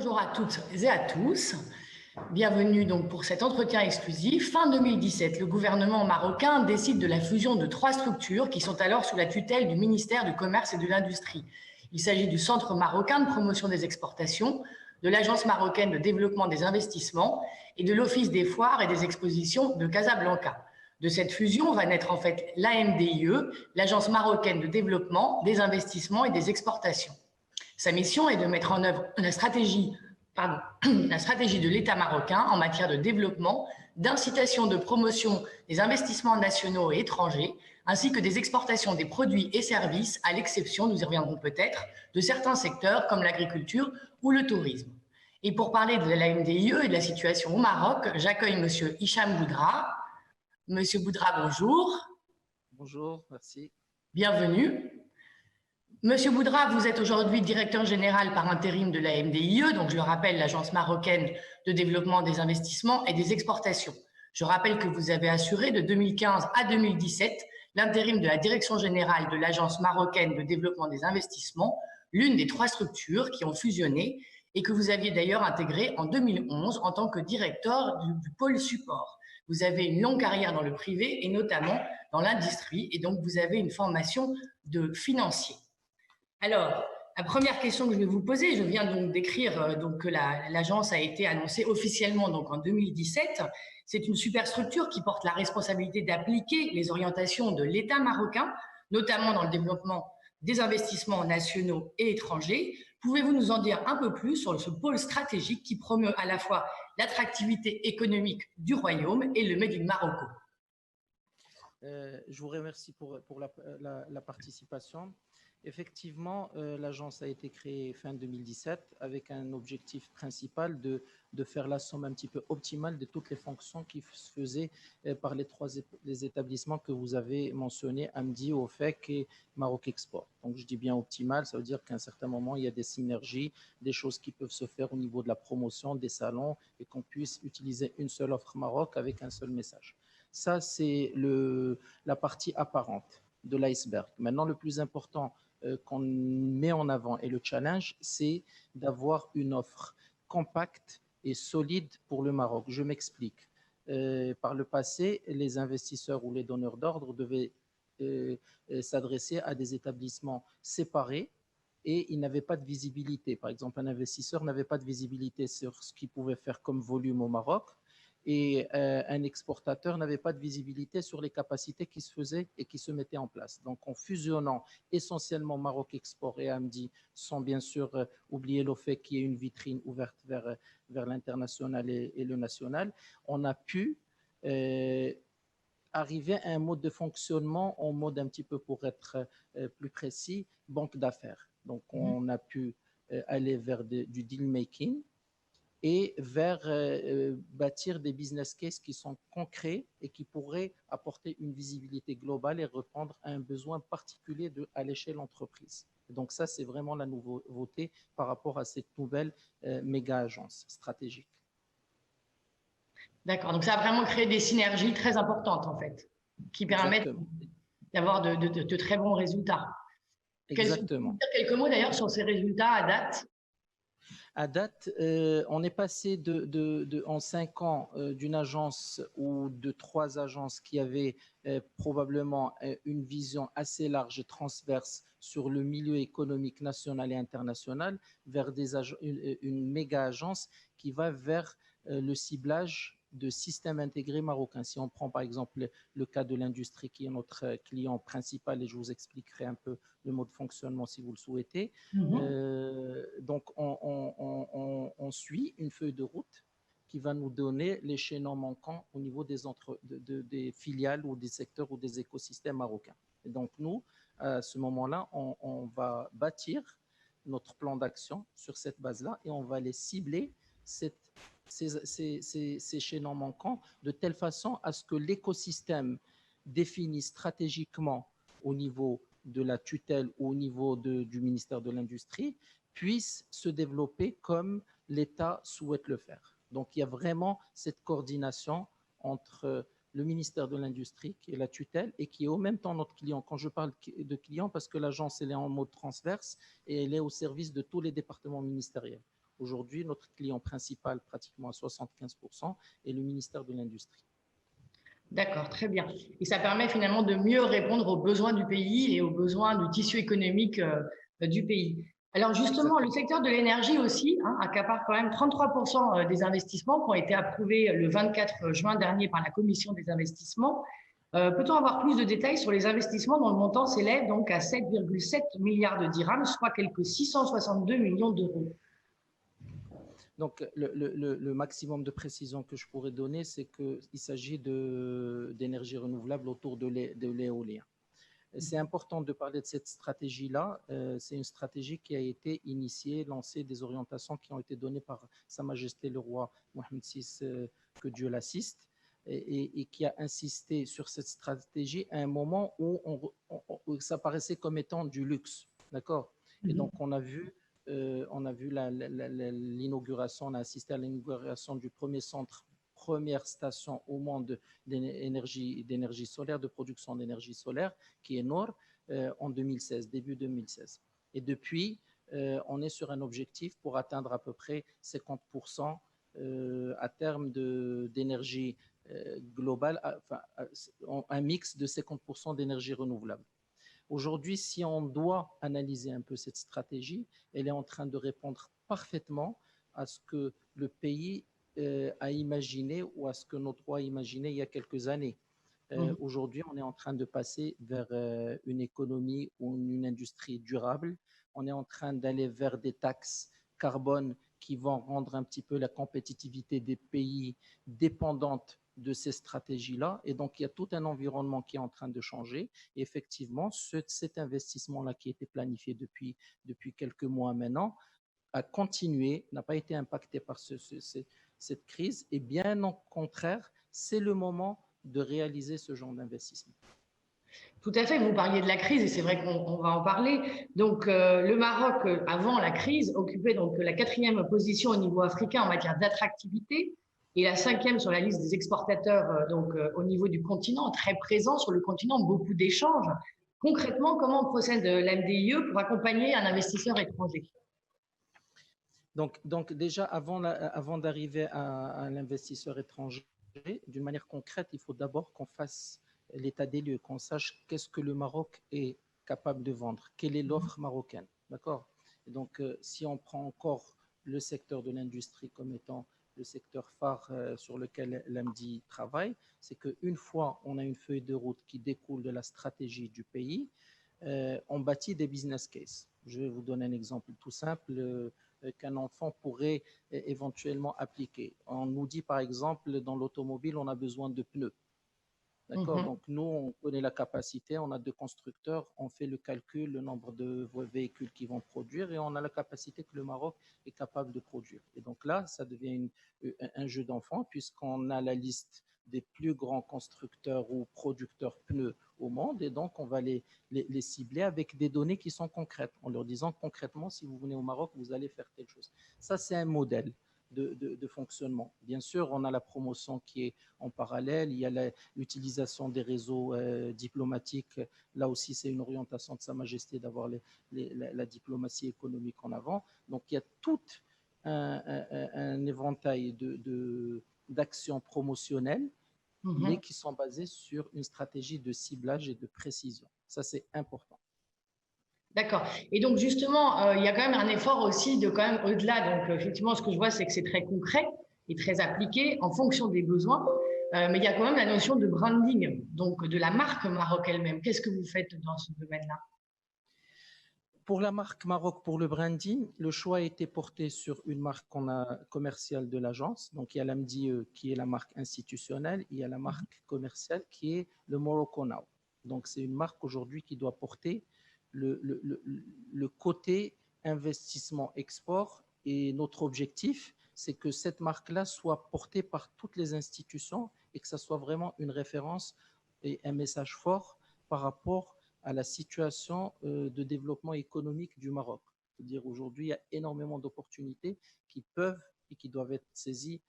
Bonjour à toutes et à tous. Bienvenue donc pour cet entretien exclusif. Fin 2017, le gouvernement marocain décide de la fusion de 3 structures qui sont alors sous la tutelle du ministère du Commerce et de l'Industrie. Il s'agit du Centre marocain de promotion des exportations, de l'Agence marocaine de développement des investissements et de l'Office des foires et des expositions de Casablanca. De cette fusion va naître en fait l'AMDIE, l'Agence marocaine de développement des investissements et des exportations. Sa mission est de mettre en œuvre la stratégie de l'État marocain en matière de développement, d'incitation de promotion des investissements nationaux et étrangers, ainsi que des exportations des produits et services, à l'exception, nous y reviendrons peut-être, de certains secteurs comme l'agriculture ou le tourisme. Et pour parler de la MDIE et de la situation au Maroc, j'accueille M. Hicham Boudra. Monsieur Boudra, bonjour. Bonjour, merci. Bienvenue. Monsieur Boudra, vous êtes aujourd'hui directeur général par intérim de la MDIE, donc je le rappelle, l'Agence marocaine de développement des investissements et des exportations. Je rappelle que vous avez assuré de 2015 à 2017 l'intérim de la direction générale de l'Agence marocaine de développement des investissements, l'une des 3 structures qui ont fusionné et que vous aviez d'ailleurs intégré en 2011 en tant que directeur du pôle support. Vous avez une longue carrière dans le privé et notamment dans l'industrie, et donc vous avez une formation de financier. Alors, la première question que je vais vous poser, je viens donc d'écrire que l'agence a été annoncée officiellement donc en 2017. C'est une super structure qui porte la responsabilité d'appliquer les orientations de l'État marocain, notamment dans le développement des investissements nationaux et étrangers. Pouvez-vous nous en dire un peu plus sur ce pôle stratégique qui promeut à la fois l'attractivité économique du royaume et le Made in Morocco? Je vous remercie pour la participation. Effectivement, l'agence a été créée fin 2017 avec un objectif principal de faire la somme un petit peu optimale de toutes les fonctions qui se faisaient par les établissements que vous avez mentionnés, AMDI, OFEC et Maroc Export. Donc je dis bien optimale, ça veut dire qu'à un certain moment, il y a des synergies, des choses qui peuvent se faire au niveau de la promotion, des salons, et qu'on puisse utiliser une seule offre Maroc avec un seul message. Ça, c'est la partie apparente de l'iceberg. Maintenant, le plus important qu'on met en avant et le challenge, c'est d'avoir une offre compacte et solide pour le Maroc. Je m'explique. Par le passé, les investisseurs ou les donneurs d'ordre devaient s'adresser à des établissements séparés et ils n'avaient pas de visibilité. Par exemple, un investisseur n'avait pas de visibilité sur ce qu'il pouvait faire comme volume au Maroc, et un exportateur n'avait pas de visibilité sur les capacités qui se faisaient et qui se mettaient en place. Donc, en fusionnant essentiellement Maroc Export et AMDI, sans bien sûr oublier le fait qu'il y ait une vitrine ouverte vers l'international et le national, on a pu arriver à un mode de fonctionnement, en mode un petit peu, pour être plus précis, banque d'affaires. Donc, on a pu aller vers du deal making et vers bâtir des business cases qui sont concrets et qui pourraient apporter une visibilité globale et répondre à un besoin particulier à l'échelle entreprise. Donc ça, c'est vraiment la nouveauté par rapport à cette nouvelle méga-agence stratégique. D'accord, donc ça a vraiment créé des synergies très importantes en fait, qui permettent d'avoir de très bons résultats. Exactement. Quelques mots d'ailleurs sur ces résultats à date. À date, on est passé en 5 ans d'une agence ou de 3 agences qui avaient probablement une vision assez large et transverse sur le milieu économique national et international vers une méga agence qui va vers le ciblage de systèmes intégrés marocains. Si on prend par exemple le cas de l'industrie qui est notre client principal, et je vous expliquerai un peu le mode de fonctionnement si vous le souhaitez. Donc on suit une feuille de route qui va nous donner les chaînons manquants au niveau des filiales ou des secteurs ou des écosystèmes marocains. Et donc nous, à ce moment-là, on va bâtir notre plan d'action sur cette base-là et on va les cibler ces chaînons manquants de telle façon à ce que l'écosystème défini stratégiquement au niveau de la tutelle ou au niveau du ministère de l'Industrie puisse se développer comme l'État souhaite le faire. Donc, il y a vraiment cette coordination entre le ministère de l'Industrie, qui est la tutelle, et qui est en même temps notre client. Quand je parle de client, parce que l'agence, elle est en mode transverse et elle est au service de tous les départements ministériels. Aujourd'hui, notre client principal, pratiquement à 75%, est le ministère de l'Industrie. D'accord, très bien. Et ça permet finalement de mieux répondre aux besoins du pays et aux besoins du tissu économique du pays. Alors justement, le Exactement. secteur de l'énergie aussi accapare quand même 33% des investissements qui ont été approuvés le 24 juin dernier par la Commission des investissements. Peut-on avoir plus de détails sur les investissements dont le montant s'élève donc à 7,7 milliards de dirhams, soit quelques 662 millions d'euros? Donc, le maximum de précision que je pourrais donner, c'est qu'il s'agit d'énergie renouvelable autour de l'éolien. C'est important de parler de cette stratégie-là. C'est une stratégie qui a été initiée, lancée, des orientations qui ont été données par Sa Majesté le roi Mohamed VI, que Dieu l'assiste, et qui a insisté sur cette stratégie à un moment où ça paraissait comme étant du luxe. D'accord? Et donc, on a vu l'inauguration, on a assisté à l'inauguration du premier centre, première station au monde d'énergie solaire, de production d'énergie solaire, qui est Nord, en 2016, début 2016. Et depuis, on est sur un objectif pour atteindre à peu près 50% à terme d'énergie globale, enfin, un mix de 50% d'énergie renouvelable. Aujourd'hui, si on doit analyser un peu cette stratégie, elle est en train de répondre parfaitement à ce que le pays a imaginé ou à ce que notre roi a imaginé il y a quelques années. Aujourd'hui, on est en train de passer vers une économie ou une industrie durable. On est en train d'aller vers des taxes carbone qui vont rendre un petit peu la compétitivité des pays dépendante de ces stratégies-là. Et donc, il y a tout un environnement qui est en train de changer. Et effectivement, cet investissement-là qui a été planifié depuis quelques mois maintenant a continué, n'a pas été impacté par cette crise. Et bien au contraire, c'est le moment de réaliser ce genre d'investissement. Tout à fait, vous parliez de la crise et c'est vrai qu'on va en parler. Donc, le Maroc, avant la crise, occupait donc la 4e position au niveau africain en matière d'attractivité et la 5e sur la liste des exportateurs au niveau du continent, très présent sur le continent, beaucoup d'échanges. Concrètement, comment procède l'MDIE pour accompagner un investisseur étranger? Donc déjà, avant d'arriver à l'investisseur étranger, d'une manière concrète, il faut d'abord qu'on fasse l'état des lieux, qu'on sache qu'est-ce que le Maroc est capable de vendre, quelle est l'offre marocaine. D'accord? Et donc, si on prend encore le secteur de l'industrie comme étant le secteur phare sur lequel l'AMDI travaille, c'est qu'une fois on a une feuille de route qui découle de la stratégie du pays, on bâtit des business cases. Je vais vous donner un exemple tout simple qu'un enfant pourrait éventuellement appliquer. On nous dit par exemple, dans l'automobile, on a besoin de pneus. D'accord. Donc, nous, on connaît la capacité, on a 2 constructeurs, on fait le calcul, le nombre de véhicules qui vont produire et on a la capacité que le Maroc est capable de produire. Et donc là, ça devient un jeu d'enfant puisqu'on a la liste des plus grands constructeurs ou producteurs pneus au monde et donc on va les cibler avec des données qui sont concrètes en leur disant concrètement, si vous venez au Maroc, vous allez faire telle chose. Ça, c'est un modèle de fonctionnement. Bien sûr, on a la promotion qui est en parallèle, il y a l'utilisation des réseaux diplomatiques. Là aussi, c'est une orientation de Sa Majesté d'avoir la diplomatie économique en avant. Donc, il y a tout un éventail d'actions promotionnelles, mais qui sont basées sur une stratégie de ciblage et de précision. Ça, c'est important. D'accord. Et donc justement, il y a quand même un effort aussi de quand même au-delà. Donc effectivement, ce que je vois, c'est que c'est très concret et très appliqué en fonction des besoins. Mais il y a quand même la notion de branding, donc de la marque Maroc elle-même. Qu'est-ce que vous faites dans ce domaine-là? Pour la marque Maroc, pour le branding, le choix a été porté sur une marque commerciale de l'agence. Donc, il y a l'AMDIE qui est la marque institutionnelle, il y a la marque commerciale qui est le Morocco Now. Donc, c'est une marque aujourd'hui qui doit porter le côté investissement-export. Et notre objectif, c'est que cette marque-là soit portée par toutes les institutions et que ça soit vraiment une référence et un message fort par rapport à la situation de développement économique du Maroc. C'est-à-dire aujourd'hui, il y a énormément d'opportunités qui peuvent et qui doivent être saisies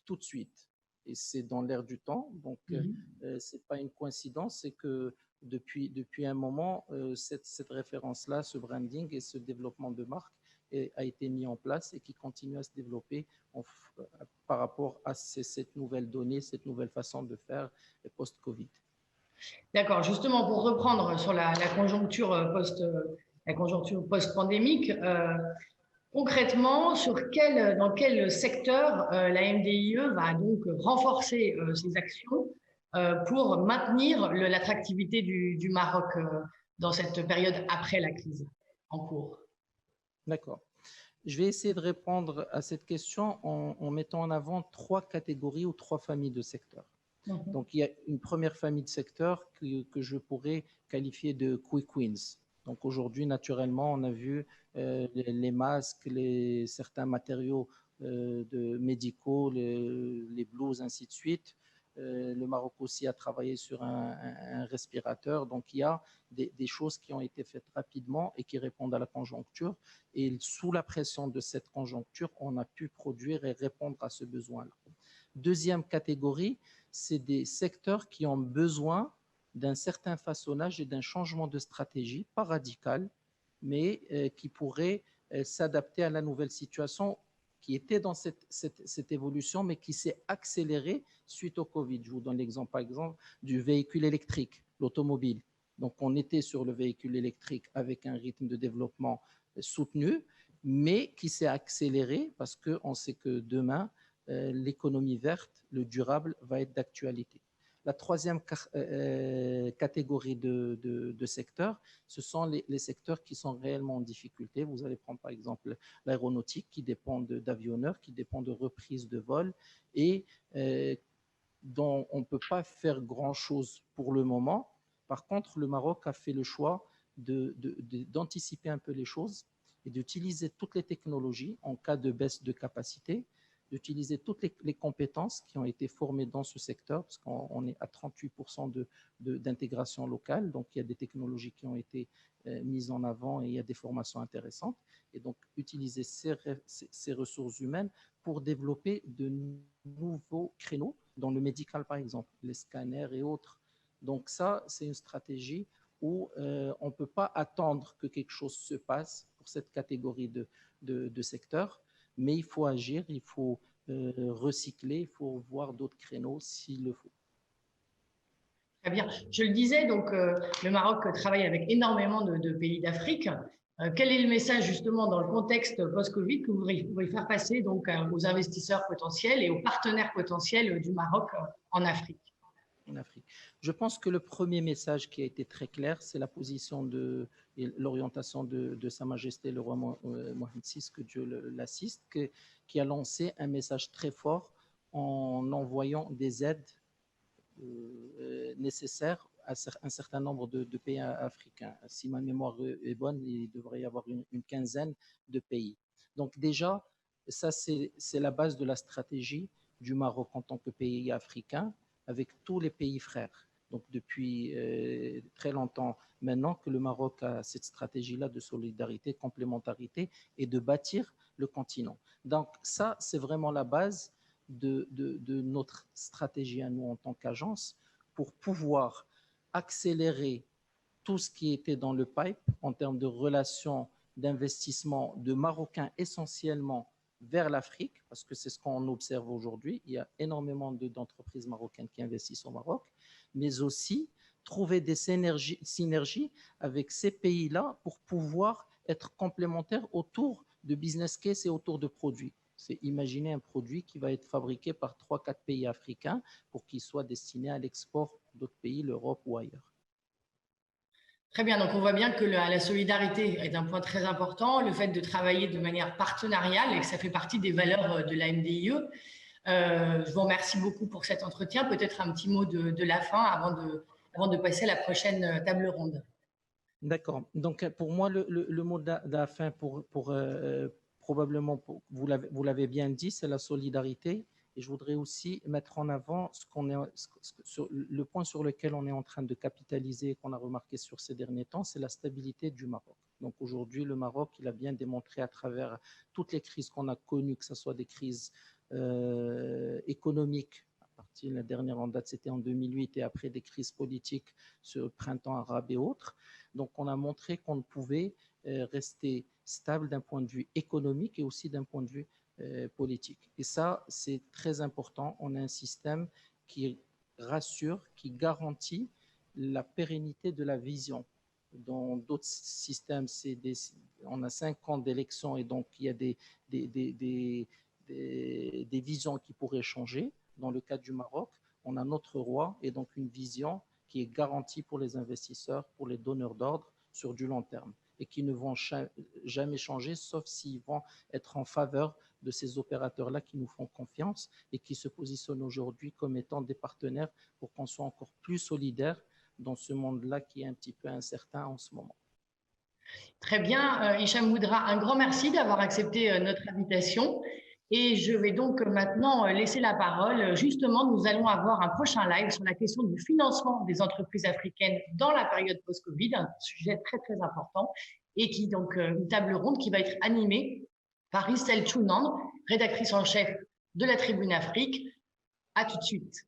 tout de suite. Et c'est dans l'air du temps. Donc, ce n'est pas une coïncidence, c'est que depuis un moment, cette référence-là, ce branding et ce développement de marque a été mis en place et qui continue à se développer par rapport à cette nouvelle donnée, cette nouvelle façon de faire post-Covid. D'accord. Justement, pour reprendre sur la conjoncture post-pandémique, concrètement, dans quel secteur la MDIE va donc renforcer ses actions pour maintenir l'attractivité du Maroc dans cette période après la crise en cours? D'accord. Je vais essayer de répondre à cette question en mettant en avant 3 catégories ou 3 familles de secteurs. Donc, il y a une première famille de secteurs que je pourrais qualifier de quick wins. Donc, aujourd'hui, naturellement, on a vu les masques, certains matériaux médicaux, les blouses, ainsi de suite. Le Maroc aussi a travaillé sur un respirateur. Donc, il y a des choses qui ont été faites rapidement et qui répondent à la conjoncture. Et sous la pression de cette conjoncture, on a pu produire et répondre à ce besoin-là. Deuxième catégorie, c'est des secteurs qui ont besoin d'un certain façonnage et d'un changement de stratégie, pas radical, mais qui pourrait s'adapter à la nouvelle situation qui était dans cette évolution, mais qui s'est accélérée suite au Covid. Je vous donne l'exemple, par exemple, du véhicule électrique, l'automobile. Donc, on était sur le véhicule électrique avec un rythme de développement soutenu, mais qui s'est accéléré parce qu'on sait que demain, l'économie verte, le durable, va être d'actualité. La troisième catégorie de secteurs, ce sont les secteurs qui sont réellement en difficulté. Vous allez prendre par exemple l'aéronautique qui dépend d'avionneurs, qui dépend de reprises de vol et dont on ne peut pas faire grand-chose pour le moment. Par contre, le Maroc a fait le choix d'anticiper un peu les choses et d'utiliser toutes les technologies en cas de baisse de capacité, d'utiliser toutes les compétences qui ont été formées dans ce secteur, parce qu'on est à 38% d'intégration locale, donc il y a des technologies qui ont été mises en avant et il y a des formations intéressantes, et donc utiliser ces ressources humaines pour développer de nouveaux créneaux, dans le médical par exemple, les scanners et autres. Donc ça, c'est une stratégie où on ne peut pas attendre que quelque chose se passe pour cette catégorie de secteurs, mais il faut agir, il faut recycler, il faut voir d'autres créneaux s'il le faut. Très bien. Je le disais, donc le Maroc travaille avec énormément de pays d'Afrique. Quel est le message justement dans le contexte post-Covid que vous voudriez faire passer donc aux investisseurs potentiels et aux partenaires potentiels du Maroc en Afrique? En Afrique. Je pense que le premier message qui a été très clair, c'est la position et l'orientation de Sa Majesté le roi Mohamed VI, que Dieu l'assiste, qui a lancé un message très fort en envoyant des aides nécessaires à un certain nombre de pays africains. Si ma mémoire est bonne, il devrait y avoir une quinzaine de pays. Donc déjà, ça c'est la base de la stratégie du Maroc en tant que pays africain, avec tous les pays frères. Donc depuis très longtemps maintenant que le Maroc a cette stratégie-là de solidarité, complémentarité et de bâtir le continent. Donc ça, c'est vraiment la base de notre stratégie à nous en tant qu'agence pour pouvoir accélérer tout ce qui était dans le pipe en termes de relations d'investissement de Marocains essentiellement vers l'Afrique, parce que c'est ce qu'on observe aujourd'hui. Il y a énormément d'entreprises marocaines qui investissent au Maroc, mais aussi trouver des synergies avec ces pays-là pour pouvoir être complémentaires autour de business case et autour de produits. C'est imaginer un produit qui va être fabriqué par 3-4 pays africains pour qu'il soit destiné à l'export d'autres pays, l'Europe ou ailleurs. Très bien, donc on voit bien que la solidarité est un point très important, le fait de travailler de manière partenariale et que ça fait partie des valeurs de la MDIE. Je vous remercie beaucoup pour cet entretien. Peut-être un petit mot de la fin avant de passer à la prochaine table ronde. D'accord. Donc pour moi, le mot de la fin, probablement, vous l'avez bien dit, c'est la solidarité. Et je voudrais aussi mettre en avant le point sur lequel on est en train de capitaliser, qu'on a remarqué sur ces derniers temps, c'est la stabilité du Maroc. Donc aujourd'hui, le Maroc, il a bien démontré à travers toutes les crises qu'on a connues, que ce soit des crises économiques, la dernière en date, c'était en 2008, et après des crises politiques sur le printemps arabe et autres. Donc on a montré qu'on pouvait rester stable d'un point de vue économique et aussi d'un point de vue politique. Et ça, c'est très important. On a un système qui rassure, qui garantit la pérennité de la vision. Dans d'autres systèmes, on a 5 ans d'élection et donc il y a des visions qui pourraient changer. Dans le cas du Maroc, on a notre roi et donc une vision qui est garantie pour les investisseurs, pour les donneurs d'ordre sur du long terme et qui ne vont jamais changer, sauf s'ils vont être en faveur de ces opérateurs-là qui nous font confiance et qui se positionnent aujourd'hui comme étant des partenaires pour qu'on soit encore plus solidaires dans ce monde-là qui est un petit peu incertain en ce moment. Très bien, Hicham Boudra, un grand merci d'avoir accepté notre invitation. Et je vais donc maintenant laisser la parole. Justement, nous allons avoir un prochain live sur la question du financement des entreprises africaines dans la période post-Covid, un sujet très, très important, et qui donc une table ronde qui va être animée par Estelle Chounan, rédactrice en chef de la Tribune Afrique. À tout de suite.